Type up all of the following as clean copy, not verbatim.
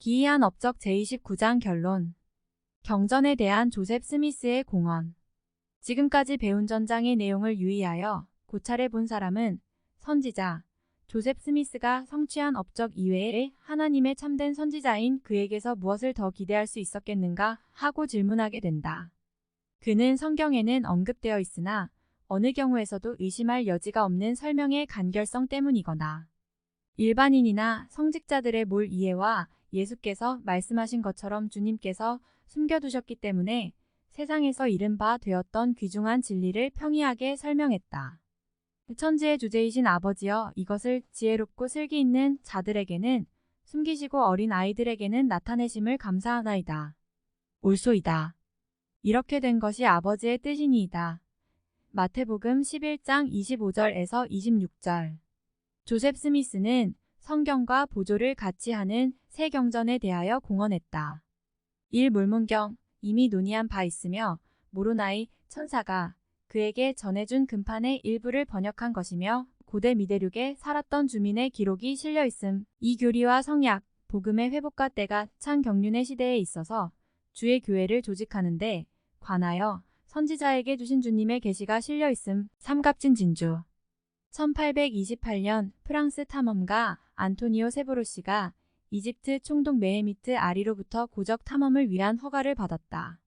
기이한 업적 제29장 결론. 경전에 대한 조셉 스미스의 공언. 지금까지 배운 전장의 내용을 유의하여 고찰해 본 사람은 선지자 조셉 스미스가 성취한 업적 이외에 하나님의 참된 선지자인 그에게서 무엇을 더 기대할 수 있었겠는가 하고 질문하게 된다. 그는 성경에는 언급되어 있으나 어느 경우에서도 의심할 여지가 없는 설명의 간결성 때문이거나 일반인이나 성직자들의 몰 이해와 예수께서 말씀하신 것처럼 주님께서 숨겨두셨기 때문에 세상에서 이른 바 되었던 귀중한 진리를 평이하게 설명했다. 천지의 주제이신 아버지여, 이것을 지혜롭고 슬기 있는 자들에게는 숨기시고 어린 아이들에게는 나타내심을 감사하나이다. 옳소이다. 이렇게 된 것이 아버지의 뜻이니이다. 마태복음 11장 25절에서 26절. 조셉 스미스는 성경과 보조를 같이 하는 새 경전에 대하여 공언했다. 1. 몰몬경, 이미 논의한 바 있으며 모로나이 천사가 그에게 전해준 금판의 일부를 번역한 것이며 고대 미대륙에 살았던 주민의 기록이 실려있음. 이 교리와 성약, 복음의 회복과 때가 찬 경륜의 시대에 있어서 주의 교회를 조직하는데 관하여 선지자에게 주신 주님의 계시가 실려있음. 삼갑진 진주. 1828년 프랑스 탐험가 안토니오 세보로시가 이집트 총독 메헤미트 아리로부터 고적 탐험을 위한 허가를 받았다.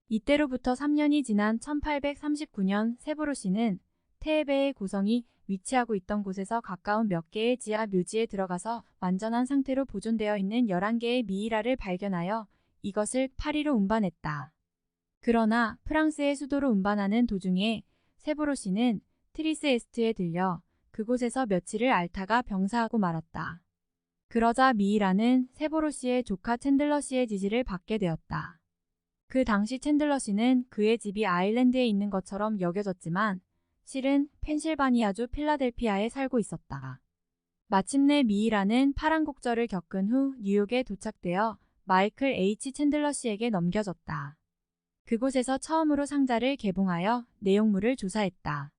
이때로부터 3년이 지난 1839년 세보로시는 테헤베의 고성이 위치하고 있던 곳에서 가까운 몇 개의 지하 묘지에 들어가서 완전한 상태로 보존되어 있는 11개의 미이라를 발견하여 이것을 파리로 운반했다. 그러나 프랑스의 수도로 운반하는 도중에 세보로시는 트리스에스트에 들려 그곳에서 며칠을 앓다가 병사하고 말았다. 그러자 미이라는 세보로시의 조카 챈들러시의 지시를 받게 되었다. 그 당시 챈들러시는 그의 집이 아일랜드에 있는 것처럼 여겨졌지만 실은 펜실바니아주 필라델피아에 살고 있었다. 마침내 미이라는 파란곡절을 겪은 후 뉴욕에 도착되어 마이클 H. 챈들러시에게 넘겨졌다. 그곳에서 처음으로 상자를 개봉하여 내용물을 조사했다.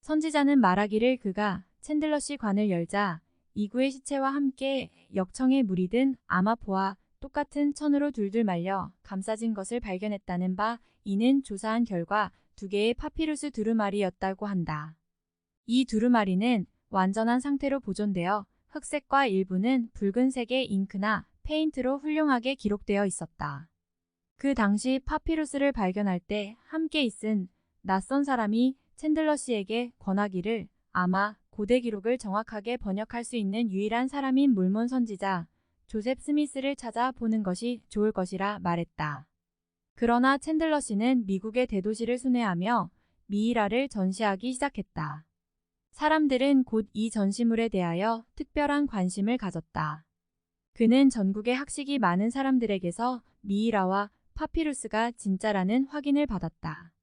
선지자는 말하기를 그가 챈들러시 관을 열자 이구의 시체와 함께 역청에 물이 든 아마포와 똑같은 천으로 둘둘 말려 감싸진 것을 발견했다는 바, 이는 조사한 결과 2개의 파피루스 두루마리였다고 한다. 이 두루마리는 완전한 상태로 보존되어 흑색과 일부는 붉은색의 잉크나 페인트로 훌륭하게 기록되어 있었다. 그 당시 파피루스를 발견할 때 함께 있은 낯선 사람이 챈들러시에게 권하기를 아마 고대 기록을 정확하게 번역할 수 있는 유일한 사람인 몰몬 선지자 조셉 스미스를 찾아보는 것이 좋을 것이라 말했다. 그러나 챈들러시는 미국의 대도시를 순회하며 미이라를 전시하기 시작했다. 사람들은 곧 이 전시물에 대하여 특별한 관심을 가졌다. 그는 전국의 학식이 많은 사람들에게서 미이라와 파피루스가 진짜라는 확인을 받았다.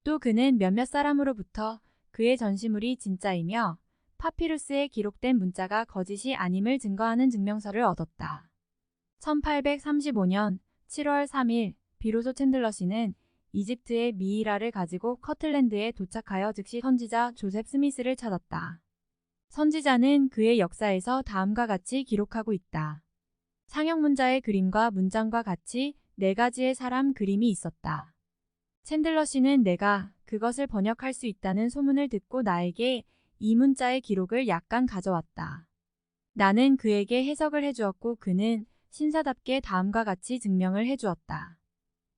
또 그는 몇몇 사람으로부터 그의 전시물이 진짜이며 파피루스에 기록된 문자가 거짓이 아님을 증거하는 증명서를 얻었다. 1835년 7월 3일 비로소 챈들러시는 이집트의 미이라를 가지고 커틀랜드에 도착하여 즉시 선지자 조셉 스미스를 찾았다. 선지자는 그의 역사에서 다음과 같이 기록하고 있다. 상형 문자의 그림과 문장과 같이 4가지의 사람 그림이 있었다. 챈들러시는 내가 그것을 번역할 수 있다는 소문을 듣고 나에게 이 문자의 기록을 약간 가져왔다. 나는 그에게 해석을 해주었고 그는 신사답게 다음과 같이 증명을 해주었다.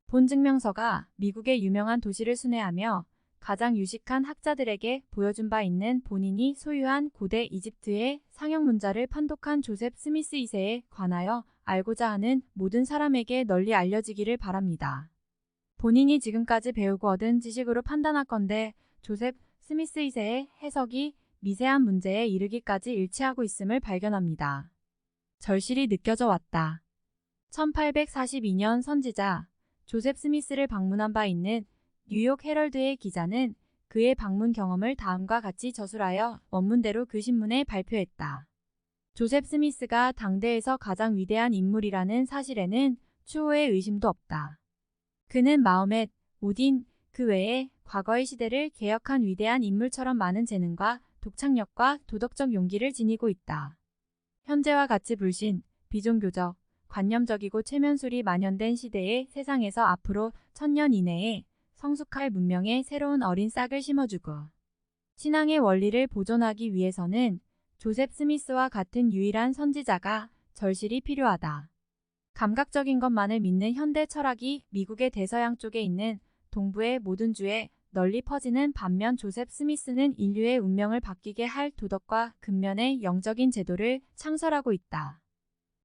본 증명서가 미국의 유명한 도시를 순회하며 가장 유식한 학자들에게 보여준 바 있는 본인이 소유한 고대 이집트의 상형 문자를 판독한 조셉 스미스 2세에 관하여 알고자 하는 모든 사람에게 널리 알려지기를 바랍니다. 본인이 지금까지 배우고 얻은 지식으로 판단하건대 조셉 스미스 2세의 해석이 미세한 문제에 이르기까지 일치하고 있음을 발견합니다. 절실히 느껴져 왔다. 1842년 선지자 조셉 스미스를 방문한 바 있는 뉴욕 헤럴드의 기자는 그의 방문 경험을 다음과 같이 저술하여 원문대로 그 신문에 발표했다. 조셉 스미스가 당대에서 가장 위대한 인물이라는 사실에는 추호의 의심도 없다. 그는 마호멧, 오딘, 그 외에 과거의 시대를 개혁한 위대한 인물처럼 많은 재능과 독창력과 도덕적 용기를 지니고 있다. 현재와 같이 불신, 비종교적, 관념적이고 체면술이 만연된 시대의 세상에서 앞으로 1000년 이내에 성숙할 문명의 새로운 어린 싹을 심어주고 신앙의 원리를 보존하기 위해서는 조셉 스미스와 같은 유일한 선지자가 절실히 필요하다. 감각적인 것만을 믿는 현대 철학이 미국의 대서양 쪽에 있는 동부의 모든 주에 널리 퍼지는 반면 조셉 스미스는 인류의 운명을 바뀌게 할 도덕과 근면의 영적인 제도를 창설하고 있다.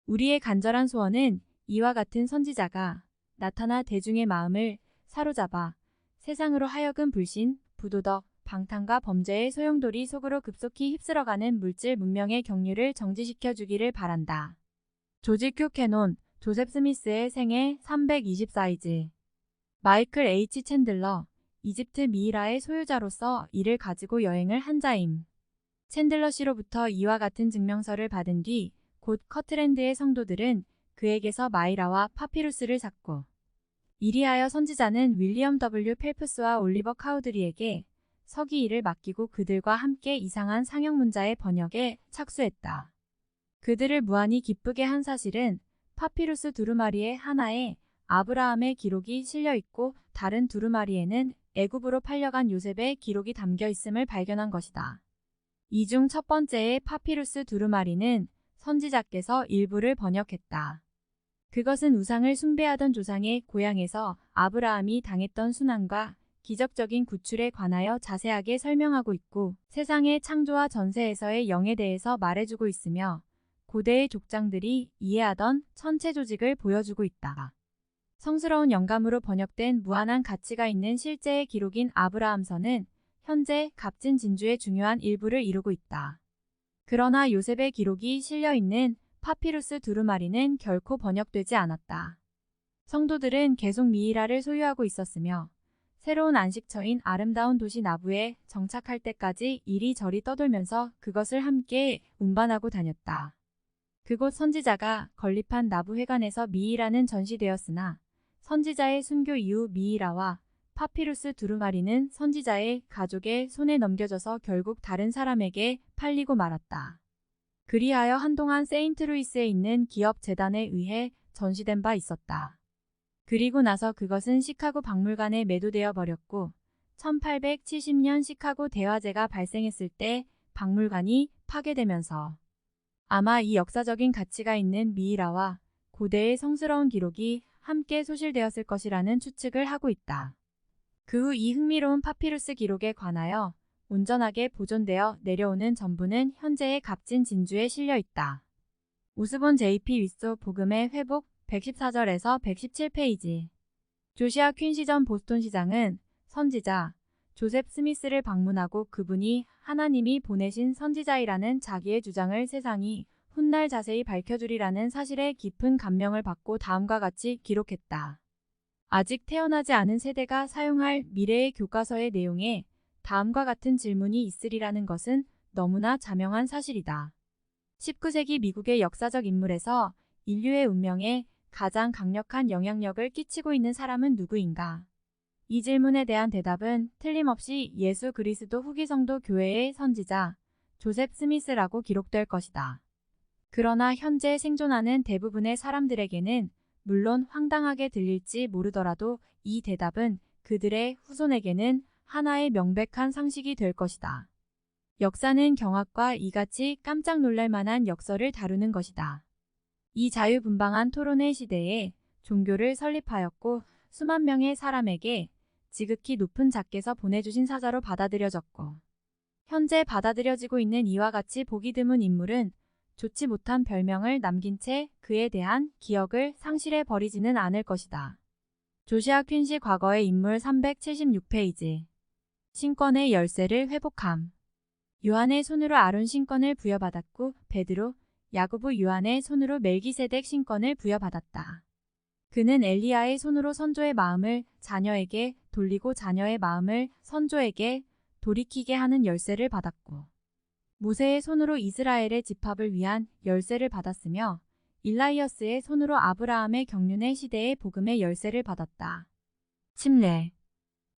우리의 간절한 소원은 이와 같은 선지자가 나타나 대중의 마음을 사로잡아 세상으로 하여금 불신, 부도덕, 방탕과 범죄의 소용돌이 속으로 급속히 휩쓸어가는 물질 문명의 경륜을 정지시켜 주기를 바란다. 조지 큐 캐논, 조셉 스미스의 생애 324이즈. 마이클 H. 챈들러, 이집트 미이라의 소유자로서 이를 가지고 여행을 한 자임. 챈들러 씨로부터 이와 같은 증명서를 받은 뒤 곧 커트랜드의 성도들은 그에게서 마이라와 파피루스를 샀고 이리하여 선지자는 윌리엄 W. 펠프스와 올리버 카우드리에게 서기 일을 맡기고 그들과 함께 이상한 상형문자의 번역에 착수했다. 그들을 무한히 기쁘게 한 사실은 파피루스 두루마리의 하나에 아브라함의 기록이 실려 있고 다른 두루마리에는 애굽으로 팔려간 요셉의 기록이 담겨 있음을 발견한 것이다. 이 중 첫 번째의 파피루스 두루마리는 선지자께서 일부를 번역했다. 그것은 우상을 숭배하던 조상의 고향에서 아브라함이 당했던 순환과 기적적인 구출에 관하여 자세하게 설명하고 있고 세상의 창조와 전세에서의 영에 대해서 말해주고 있으며 고대의 족장들이 이해하던 천체 조직을 보여주고 있다. 성스러운 영감으로 번역된 무한한 가치가 있는 실제의 기록인 아브라함서는 현재 값진 진주의 중요한 일부를 이루고 있다. 그러나 요셉의 기록이 실려있는 파피루스 두루마리는 결코 번역되지 않았다. 성도들은 계속 미이라를 소유하고 있었으며 새로운 안식처인 아름다운 도시 나부에 정착할 때까지 이리저리 떠돌면서 그것을 함께 운반하고 다녔다. 그곳 선지자가 건립한 나부 회관에서 미이라는 전시되었으나 선지자의 순교 이후 미이라와 파피루스 두루마리는 선지자의 가족의 손에 넘겨져서 결국 다른 사람에게 팔리고 말았다. 그리하여 한동안 세인트루이스에 있는 기업 재단에 의해 전시된 바 있었다. 그리고 나서 그것은 시카고 박물관에 매도되어 버렸고 1870년 시카고 대화재가 발생했을 때 박물관이 파괴되면서 아마 이 역사적인 가치가 있는 미이라와 고대의 성스러운 기록이 함께 소실되었을 것이라는 추측을 하고 있다. 그 후 이 흥미로운 파피루스 기록에 관하여 온전하게 보존되어 내려오는 전부는 현재의 값진 진주에 실려 있다. 우스본 J.P. 윗소 복음의 회복 114절에서 117페이지. 조시아 퀸시 전 보스턴 시장은 선지자 조셉 스미스를 방문하고 그분이 하나님이 보내신 선지자이라는 자기의 주장을 세상이 훗날 자세히 밝혀주리라는 사실에 깊은 감명을 받고 다음과 같이 기록했다. 아직 태어나지 않은 세대가 사용할 미래의 교과서의 내용에 다음과 같은 질문이 있으리라는 것은 너무나 자명한 사실이다. 19세기 미국의 역사적 인물에서 인류의 운명에 가장 강력한 영향력을 끼치고 있는 사람은 누구인가? 이 질문에 대한 대답은 틀림없이 예수 그리스도 후기 성도 교회의 선지자 조셉 스미스라고 기록될 것이다. 그러나 현재 생존하는 대부분의 사람들에게는 물론 황당하게 들릴지 모르더라도 이 대답은 그들의 후손에게는 하나의 명백한 상식이 될 것이다. 역사는 경악과 이같이 깜짝 놀랄 만한 역설을 다루는 것이다. 이 자유분방한 토론의 시대에 종교를 설립하였고 수만 명의 사람에게 지극히 높은 자께서 보내주신 사자로 받아들여졌고 현재 받아들여지고 있는 이와 같이 보기 드문 인물은 좋지 못한 별명을 남긴 채 그에 대한 기억을 상실해 버리지는 않을 것이다. 조시아 퀸시 과거의 인물 376페이지. 신권의 열쇠를 회복함. 요한의 손으로 아론 신권을 부여받았고 베드로, 야고보 요한의 손으로 멜기세덱 신권을 부여받았다. 그는 엘리야의 손으로 선조의 마음을 자녀에게 돌리고 자녀의 마음을 선조에게 돌이키게 하는 열쇠를 받았고 모세의 손으로 이스라엘의 집합을 위한 열쇠를 받았으며 일라이어스의 손으로 아브라함의 경륜의 시대의 복음의 열쇠를 받았다. 침례.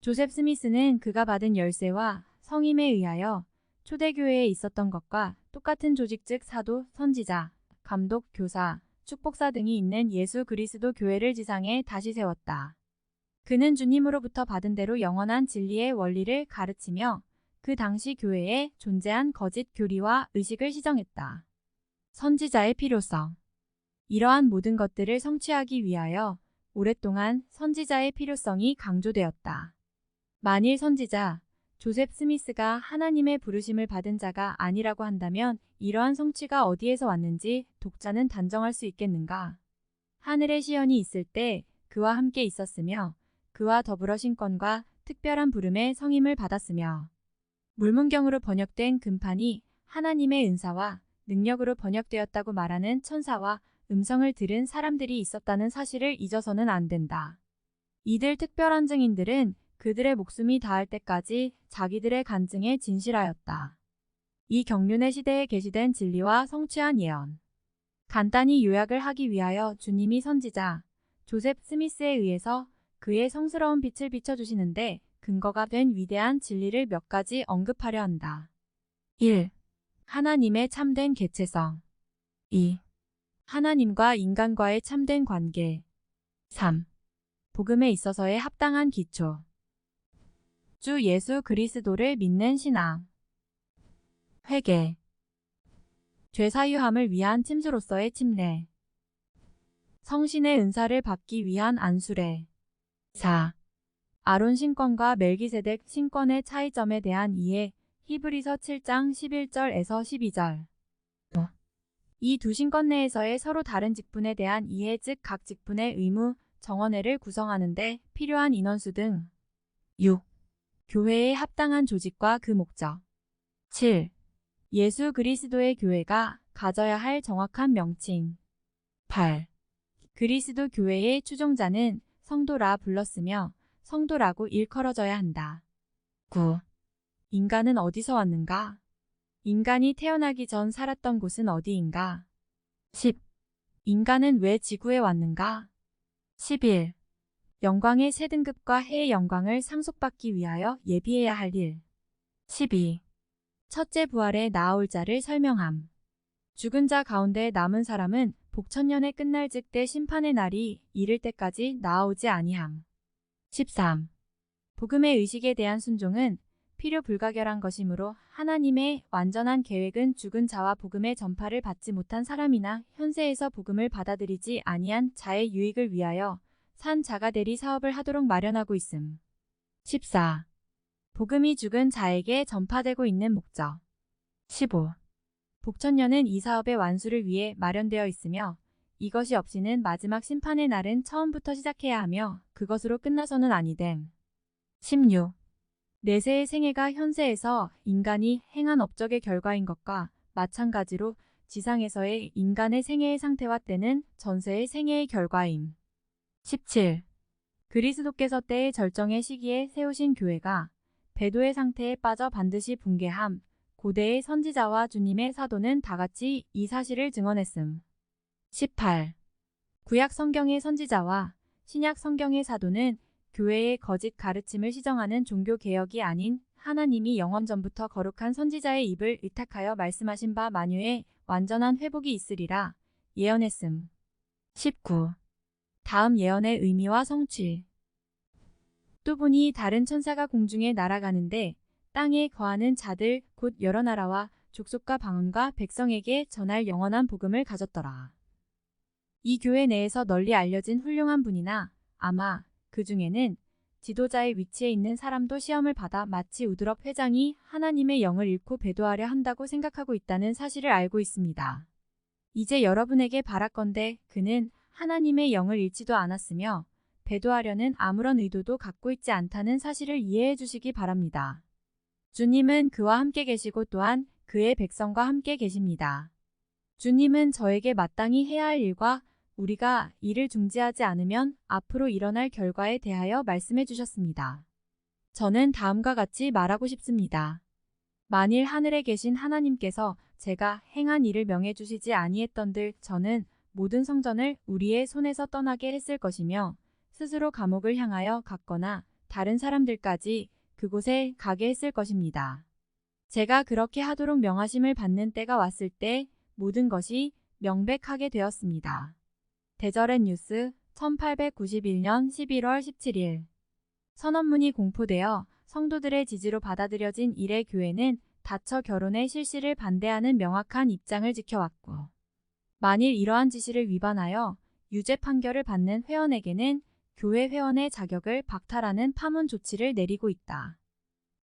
조셉 스미스는 그가 받은 열쇠와 성임에 의하여 초대교회에 있었던 것과 똑같은 조직 즉 사도, 선지자, 감독, 교사, 축복사 등이 있는 예수 그리스도 교회를 지상에 다시 세웠다. 그는 주님으로부터 받은 대로 영원한 진리의 원리를 가르치며 그 당시 교회에 존재한 거짓 교리와 의식을 시정했다. 선지자의 필요성. 이러한 모든 것들을 성취하기 위하여 오랫동안 선지자의 필요성이 강조되었다. 만일 선지자 조셉 스미스가 하나님의 부르심을 받은 자가 아니라고 한다면 이러한 성취가 어디에서 왔는지 독자는 단정할 수 있겠는가? 하늘의 시연이 있을 때 그와 함께 있었으며 그와 더불어 신권과 특별한 부름의 성임을 받았으며 물문경으로 번역된 금판이 하나님의 은사와 능력으로 번역되었다고 말하는 천사와 음성을 들은 사람들이 있었다는 사실을 잊어서는 안 된다. 이들 특별한 증인들은 그들의 목숨이 닿을 때까지 자기들의 간증에 진실하였다. 이 경륜의 시대에 계시된 진리와 성취한 예언. 간단히 요약을 하기 위하여 주님이 선지자 조셉 스미스에 의해서 그의 성스러운 빛을 비춰주시는데 근거가 된 위대한 진리를 몇 가지 언급하려 한다. 1. 하나님의 참된 개체성. 2. 하나님과 인간과의 참된 관계. 3. 복음에 있어서의 합당한 기초. 주 예수 그리스도를 믿는 신앙. 회개. 죄사유함을 위한 침수로서의 침례. 성신의 은사를 받기 위한 안수례. 4. 아론 신권과 멜기세덱 신권의 차이점에 대한 이해. 히브리서 7장 11절에서 12절. 이 두 신권 내에서의 서로 다른 직분에 대한 이해, 즉 각 직분의 의무, 정언회를 구성하는 데 필요한 인원수 등. 6. 교회의 합당한 조직과 그 목적. 7. 예수 그리스도의 교회가 가져야 할 정확한 명칭. 8. 그리스도 교회의 추종자는 성도라 불렀으며 성도라고 일컬어져야 한다. 9. 인간은 어디서 왔는가? 인간이 태어나기 전 살았던 곳은 어디인가? 10. 인간은 왜 지구에 왔는가? 11. 영광의 세 등급과 해의 영광을 상속받기 위하여 예비해야 할 일. 12. 첫째 부활에 나아올 자를 설명함. 죽은 자 가운데 남은 사람은 복천년에 끝날 즉 때 심판의 날이 이를 때까지 나아오지 아니함. 13. 복음의 의식에 대한 순종은 필요 불가결한 것이므로 하나님의 완전한 계획은 죽은 자와 복음의 전파를 받지 못한 사람이나 현세에서 복음을 받아들이지 아니한 자의 유익을 위하여 산 자가 대리 사업을 하도록 마련하고 있음. 14. 복음이 죽은 자에게 전파되고 있는 목적. 15. 복천년은 이 사업의 완수를 위해 마련되어 있으며 이것이 없이는 마지막 심판의 날은 처음부터 시작해야 하며 그것으로 끝나서는 아니됨. 16. 내세의 생애가 현세에서 인간이 행한 업적의 결과인 것과 마찬가지로 지상에서의 인간의 생애의 상태와 때는 전세의 생애의 결과임. 17. 그리스도께서 때의 절정의 시기에 세우신 교회가 배도의 상태에 빠져 반드시 붕괴함. 고대의 선지자와 주님의 사도는 다같이 이 사실을 증언했음. 18. 구약 성경의 선지자와 신약 성경의 사도는 교회의 거짓 가르침을 시정하는 종교 개혁이 아닌 하나님이 영원 전부터 거룩한 선지자의 입을 의탁하여 말씀하신 바 만유의 완전한 회복이 있으리라 예언했음. 19. 다음 예언의 의미와 성취. 또 보니 다른 천사가 공중에 날아가는데 땅에 거하는 자들 곧 여러 나라와 족속과 방언과 백성에게 전할 영원한 복음을 가졌더라. 이 교회 내에서 널리 알려진 훌륭한 분이나 아마 그 중에는 지도자의 위치에 있는 사람도 시험을 받아 마치 우드럽 회장이 하나님의 영을 잃고 배도하려 한다고 생각하고 있다는 사실을 알고 있습니다. 이제 여러분에게 바라건대 그는 하나님의 영을 잃지도 않았으며 배도하려는 아무런 의도도 갖고 있지 않다는 사실을 이해해 주시기 바랍니다. 주님은 그와 함께 계시고 또한 그의 백성과 함께 계십니다. 주님은 저에게 마땅히 해야 할 일과 우리가 이를 중지하지 않으면 앞으로 일어날 결과에 대하여 말씀해 주셨습니다. 저는 다음과 같이 말하고 싶습니다. 만일 하늘에 계신 하나님께서 제가 행한 일을 명해 주시지 아니했던들 저는 모든 성전을 우리의 손에서 떠나게 했을 것이며 스스로 감옥을 향하여 갔거나 다른 사람들까지 그곳에 가게 했을 것입니다. 제가 그렇게 하도록 명하심을 받는 때가 왔을 때 모든 것이 명백하게 되었습니다. 대절의 뉴스 1891년 11월 17일 선언문이 공포되어 성도들의 지지로 받아들여진 이래 교회는 닫혀 결혼의 실시를 반대하는 명확한 입장을 지켜왔고, 만일 이러한 지시를 위반하여 유죄 판결을 받는 회원에게는 교회 회원의 자격을 박탈하는 파문 조치를 내리고 있다.